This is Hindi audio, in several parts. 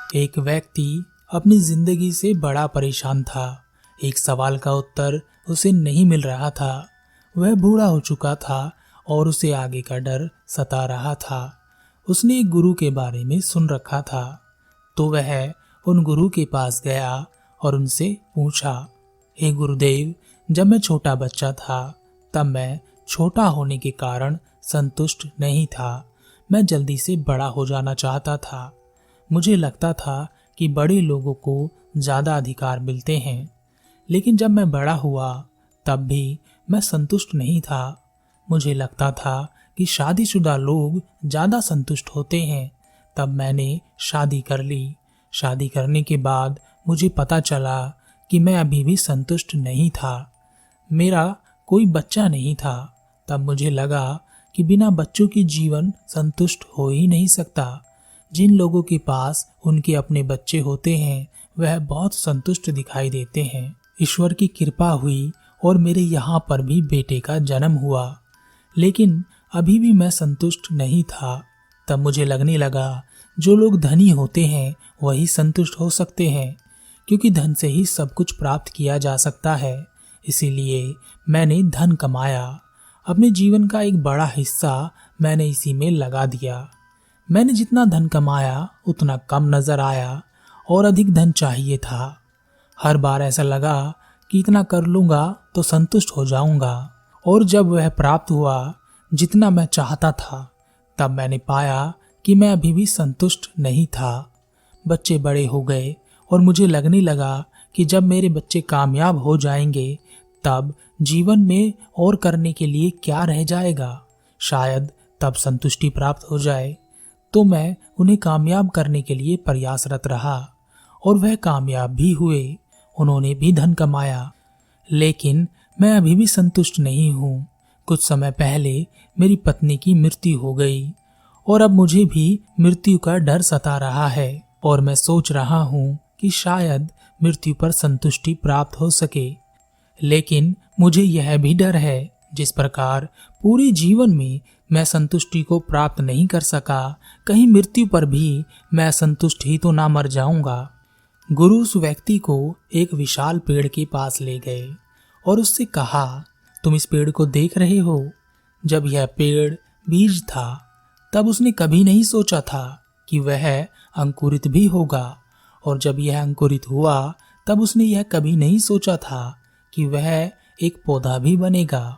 एक व्यक्ति अपनी जिंदगी से बड़ा परेशान था। एक सवाल का उत्तर उसे नहीं मिल रहा था। वह बूढ़ा हो चुका था और उसे आगे का डर सता रहा था। उसने एक गुरु के बारे में सुन रखा था, तो वह उन गुरु के पास गया और उनसे पूछा, हे गुरुदेव, जब मैं छोटा बच्चा था तब मैं छोटा होने के कारण संतुष्ट नहीं था। मैं जल्दी से बड़ा हो जाना चाहता था। मुझे लगता था कि बड़े लोगों को ज़्यादा अधिकार मिलते हैं, लेकिन जब मैं बड़ा हुआ तब भी मैं संतुष्ट नहीं था। मुझे लगता था कि शादीशुदा लोग ज़्यादा संतुष्ट होते हैं। तब मैंने शादी कर ली। शादी करने के बाद मुझे पता चला कि मैं अभी भी संतुष्ट नहीं था। मेरा कोई बच्चा नहीं था। तब मुझे लगा कि बिना बच्चों के जीवन संतुष्ट हो ही नहीं सकता। जिन लोगों के पास उनके अपने बच्चे होते हैं वह बहुत संतुष्ट दिखाई देते हैं। ईश्वर की कृपा हुई और मेरे यहाँ पर भी बेटे का जन्म हुआ, लेकिन अभी भी मैं संतुष्ट नहीं था। तब मुझे लगने लगा जो लोग धनी होते हैं वही संतुष्ट हो सकते हैं, क्योंकि धन से ही सब कुछ प्राप्त किया जा सकता है। इसीलिए मैंने धन कमाया। अपने जीवन का एक बड़ा हिस्सा मैंने इसी में लगा दिया। मैंने जितना धन कमाया उतना कम नजर आया और अधिक धन चाहिए था। हर बार ऐसा लगा कि इतना कर लूंगा तो संतुष्ट हो जाऊंगा, और जब वह प्राप्त हुआ जितना मैं चाहता था, तब मैंने पाया कि मैं अभी भी संतुष्ट नहीं था। बच्चे बड़े हो गए और मुझे लगने लगा कि जब मेरे बच्चे कामयाब हो जाएंगे तब जीवन में और करने के लिए क्या रह जाएगा। शायद तब संतुष्टि प्राप्त हो जाए। तो मैं उन्हें कामयाब करने के लिए प्रयासरत रहा और वह कामयाब भी हुए। उन्होंने भी धन कमाया, लेकिन मैं अभी भी संतुष्ट नहीं हूँ। कुछ समय पहले मेरी पत्नी की मृत्यु हो गई और अब मुझे भी मृत्यु का डर सता रहा है, और मैं सोच रहा हूँ कि शायद मृत्यु पर संतुष्टि प्राप्त हो सके। लेकिन मुझे यह भी डर है, जिस प्रकार पूरे जीवन में मैं संतुष्टि को प्राप्त नहीं कर सका, कहीं मृत्यु पर भी मैं असंतुष्ट ही तो ना मर जाऊंगा। गुरु उस व्यक्ति को एक विशाल पेड़ के पास ले गए और उससे कहा, तुम इस पेड़ को देख रहे हो? जब यह पेड़ बीज था तब उसने कभी नहीं सोचा था कि वह अंकुरित भी होगा, और जब यह अंकुरित हुआ तब उसने यह कभी नहीं सोचा था कि वह एक पौधा भी बनेगा,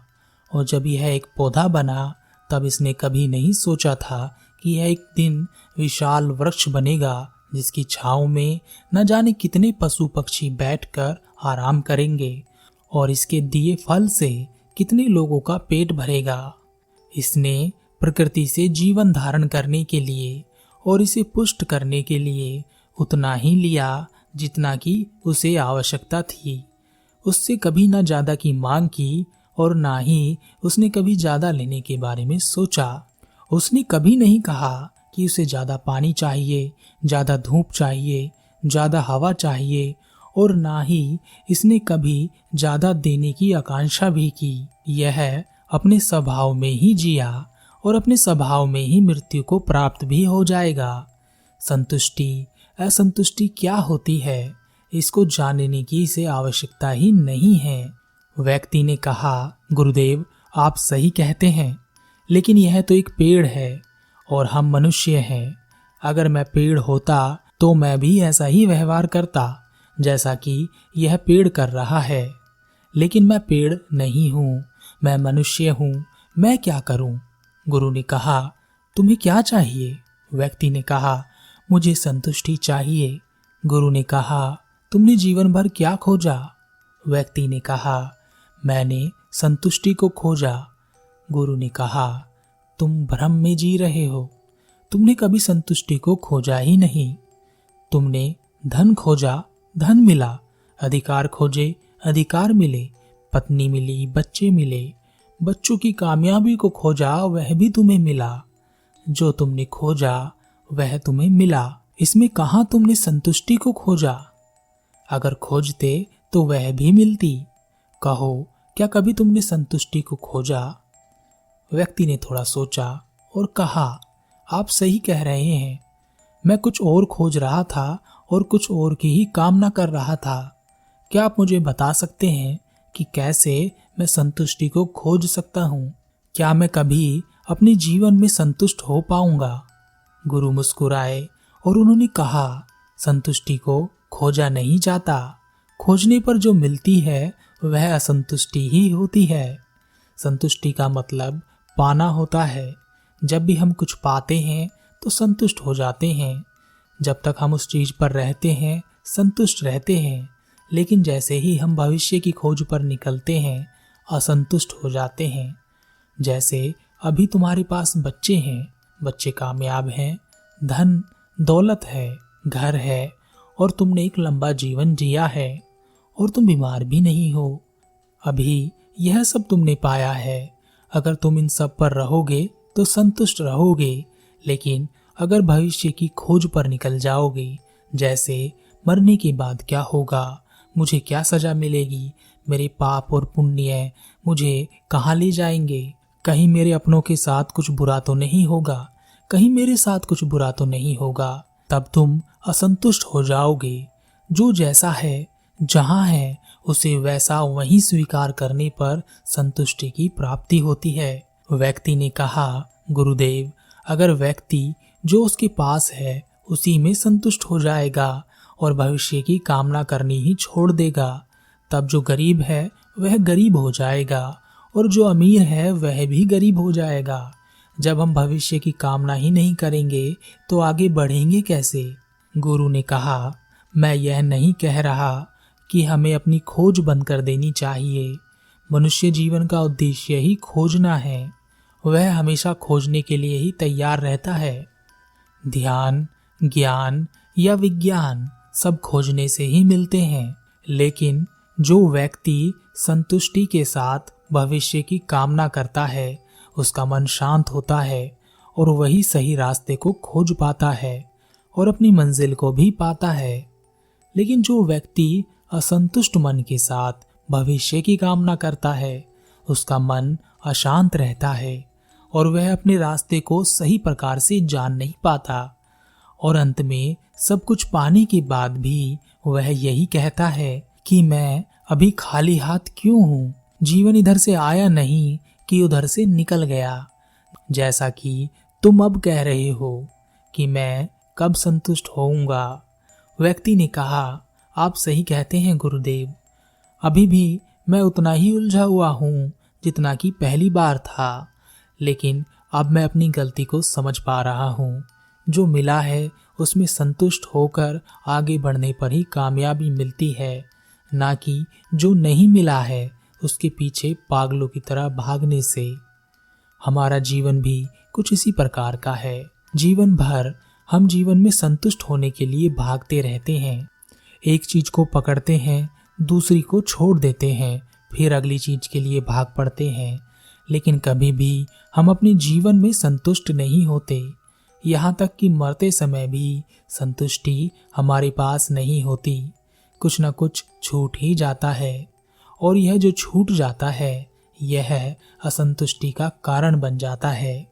और जब यह एक पौधा बना तब इसने कभी नहीं सोचा था कि यह एक दिन विशाल वृक्ष बनेगा, जिसकी छांव में न जाने कितने पशु पक्षी बैठकर आराम करेंगे, और इसके दिए फल से कितने लोगों का पेट भरेगा। इसने प्रकृति से जीवन धारण करने के लिए और इसे पुष्ट करने के लिए उतना ही लिया जितना कि उसे आवश्यकता थी। उससे कभी ना ज्यादा की मांग की और ना ही उसने कभी ज्यादा लेने के बारे में सोचा। उसने कभी नहीं कहा कि उसे ज्यादा पानी चाहिए, ज्यादा धूप चाहिए, ज्यादा हवा चाहिए, और ना ही इसने कभी ज्यादा देने की आकांक्षा भी की। यह अपने स्वभाव में ही जिया और अपने स्वभाव में ही मृत्यु को प्राप्त भी हो जाएगा। संतुष्टि असंतुष्टि क्या होती है, इसको जानने की इसे आवश्यकता ही नहीं है। व्यक्ति ने कहा, गुरुदेव, आप सही कहते हैं, लेकिन यह तो एक पेड़ है और हम मनुष्य हैं। अगर मैं पेड़ होता तो मैं भी ऐसा ही व्यवहार करता जैसा कि यह पेड़ कर रहा है, लेकिन मैं पेड़ नहीं हूँ, मैं मनुष्य हूँ। मैं क्या करूँ? गुरु ने कहा, तुम्हें क्या चाहिए? व्यक्ति ने कहा, मुझे संतुष्टि चाहिए। गुरु ने कहा, तुमने जीवन भर क्या खोजा? व्यक्ति ने कहा, मैंने संतुष्टि को खोजा। गुरु ने कहा, तुम भ्रम में जी रहे हो। तुमने कभी संतुष्टि को खोजा ही नहीं। तुमने धन खोजा, धन मिला, अधिकार खोजे, अधिकार मिले, पत्नी मिली, बच्चे मिले, बच्चों की कामयाबी को खोजा, वह भी तुम्हें मिला। जो तुमने खोजा वह तुम्हें मिला। इसमें कहाँ तुमने संतुष्टि को खोजा? अगर खोजते तो वह भी मिलती। कहो, क्या कभी तुमने संतुष्टि को खोजा? व्यक्ति ने थोड़ा सोचा और कहा, आप सही कह रहे हैं। मैं कुछ और खोज रहा था और कुछ और की ही कामना कर रहा था। क्या आप मुझे बता सकते हैं कि कैसे मैं संतुष्टि को खोज सकता हूँ? क्या मैं कभी अपने जीवन में संतुष्ट हो पाऊंगा? गुरु मुस्कुराए और उन्होंने कहा, संतुष्टि को खोजा नहीं जाता। खोजने पर जो मिलती है वह असंतुष्टि ही होती है। संतुष्टि का मतलब पाना होता है। जब भी हम कुछ पाते हैं तो संतुष्ट हो जाते हैं। जब तक हम उस चीज पर रहते हैं संतुष्ट रहते हैं, लेकिन जैसे ही हम भविष्य की खोज पर निकलते हैं असंतुष्ट हो जाते हैं। जैसे अभी तुम्हारे पास बच्चे हैं, बच्चे कामयाब हैं, धन दौलत है, घर है और तुमने एक लंबा जीवन जिया है और तुम बीमार भी नहीं हो। अभी यह सब तुमने पाया है। अगर तुम इन सब पर रहोगे तो संतुष्ट रहोगे, लेकिन अगर भविष्य की खोज पर निकल जाओगे, जैसे मरने के बाद क्या होगा, मुझे क्या सजा मिलेगी, मेरे पाप और पुण्य मुझे कहाँ ले जाएंगे, कहीं मेरे अपनों के साथ कुछ बुरा तो नहीं होगा, कहीं मेरे साथ कुछ बुरा तो नहीं होगा, तब तुम असंतुष्ट हो जाओगे। जो जैसा है, जहाँ है, उसे वैसा वहीं स्वीकार करने पर संतुष्टि की प्राप्ति होती है। व्यक्ति ने कहा, गुरुदेव, अगर व्यक्ति जो उसके पास है उसी में संतुष्ट हो जाएगा और भविष्य की कामना करनी ही छोड़ देगा, तब जो गरीब है वह गरीब हो जाएगा और जो अमीर है वह भी गरीब हो जाएगा। जब हम भविष्य की कामना ही नहीं करेंगे तो आगे बढ़ेंगे कैसे? गुरु ने कहा, मैं यह नहीं कह रहा कि हमें अपनी खोज बंद कर देनी चाहिए। मनुष्य जीवन का उद्देश्य ही खोजना है। वह हमेशा खोजने के लिए ही तैयार रहता है। ध्यान, ज्ञान या विज्ञान सब खोजने से ही मिलते हैं, लेकिन जो व्यक्ति संतुष्टि के साथ भविष्य की कामना करता है उसका मन शांत होता है और वही सही रास्ते को खोज पाता है और अपनी मंजिल को भी पाता है। लेकिन जो व्यक्ति असंतुष्ट मन के साथ भविष्य की कामना करता है उसका मन अशांत रहता है और वह अपने रास्ते को सही प्रकार से जान नहीं पाता और अंत में सब कुछ पाने के बाद भी वह यही कहता है कि मैं अभी खाली हाथ क्यों हूँ, जीवन इधर से आया नहीं कि उधर से निकल गया। जैसा कि तुम अब कह रहे हो कि मैं कब संतुष्ट होऊंगा। व्यक्ति ने कहा, आप सही कहते हैं गुरुदेव, अभी भी मैं उतना ही उलझा हुआ हूँ जितना कि पहली बार था, लेकिन अब मैं अपनी गलती को समझ पा रहा हूँ। जो मिला है उसमें संतुष्ट होकर आगे बढ़ने पर ही कामयाबी मिलती है, ना कि जो नहीं मिला है उसके पीछे पागलों की तरह भागने से। हमारा जीवन भी कुछ इसी प्रकार का है। जीवन भर हम जीवन में संतुष्ट होने के लिए भागते रहते हैं। एक चीज को पकड़ते हैं, दूसरी को छोड़ देते हैं, फिर अगली चीज के लिए भाग पड़ते हैं, लेकिन कभी भी हम अपने जीवन में संतुष्ट नहीं होते। यहाँ तक कि मरते समय भी संतुष्टि हमारे पास नहीं होती। कुछ न कुछ छूट ही जाता है और यह जो छूट जाता है यह असंतुष्टि का कारण बन जाता है।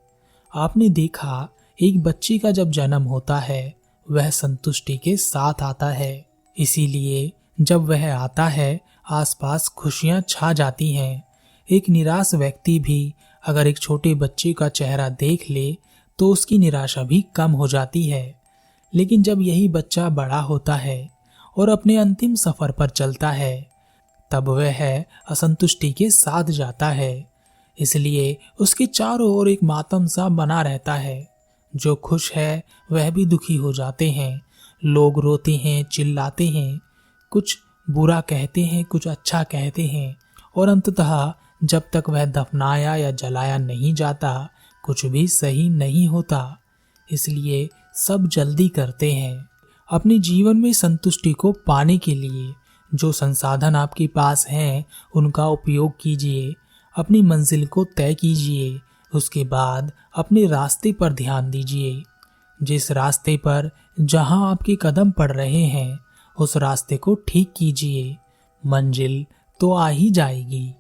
आपने देखा, एक बच्चे का जब जन्म होता है वह संतुष्टि के साथ आता है, इसीलिए जब वह आता है आसपास खुशियां छा जाती हैं। एक निराश व्यक्ति भी अगर एक छोटे बच्चे का चेहरा देख ले तो उसकी निराशा भी कम हो जाती है। लेकिन जब यही बच्चा बड़ा होता है और अपने अंतिम सफर पर चलता है तब वह असंतुष्टि के साथ जाता है, इसलिए उसके चारों ओर एक मातम सा बना रहता है। जो खुश है वह भी दुखी हो जाते हैं। लोग रोते हैं, चिल्लाते हैं, कुछ बुरा कहते हैं, कुछ अच्छा कहते हैं और अंततः जब तक वह दफनाया या जलाया नहीं जाता कुछ भी सही नहीं होता। इसलिए सब जल्दी करते हैं। अपने जीवन में संतुष्टि को पाने के लिए जो संसाधन आपके पास हैं उनका उपयोग कीजिए। अपनी मंजिल को तय कीजिए, उसके बाद अपने रास्ते पर ध्यान दीजिए। जिस रास्ते पर जहां आपके कदम पड़ रहे हैं उस रास्ते को ठीक कीजिए, मंजिल तो आ ही जाएगी।